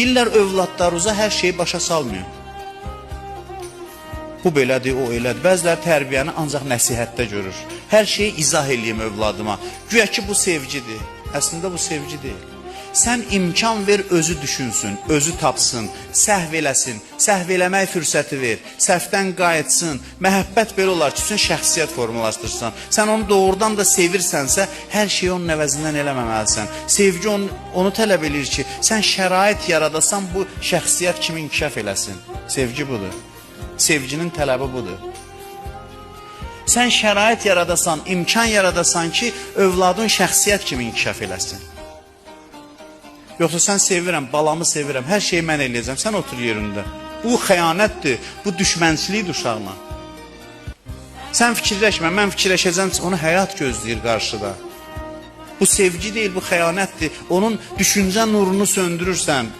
Deyirlər övladlarınıza hər şeyi başa salmıyor. Bu belədir, o elədir. Bəziləri tərbiyəni ancaq nəsihətdə görür. Hər şeyi izah eləyim övladıma. Güya ki bu sevgidir. Əslində bu sevgi deyil. Sən imkan ver, özü düşünsün, özü tapsın, səhv eləsin, səhv eləmək fürsəti ver, səhvdən qayıtsın. Məhəbbət belə olar ki, sən şəxsiyyət formalaşdırsan. Sən onu doğrudan da sevirsənsə, hər şeyi onun əvəzindən eləməməlisən. Sevgi onu tələb edir ki, sən şərait yaradasan, bu şəxsiyyət kimi inkişaf eləsin. Sevgi budur. Sevginin tələbi budur. Sən şərait yaradasan, imkan yaradasan ki, övladın şəxsiyyət kimi inkişaf eləsin. Yoxsa sən sevirəm, balamı sevirəm, hər şeyi mən eləyəcəm, sən otur yerində. Bu xəyanətdir, bu düşmənçilikdir uşaqla. Sən fikirləşmə, mən fikirləşəcəm, onu həyat gözləyir qarşıda. Bu sevgi deyil, bu xəyanətdir. Onun düşüncə nurunu söndürürsən.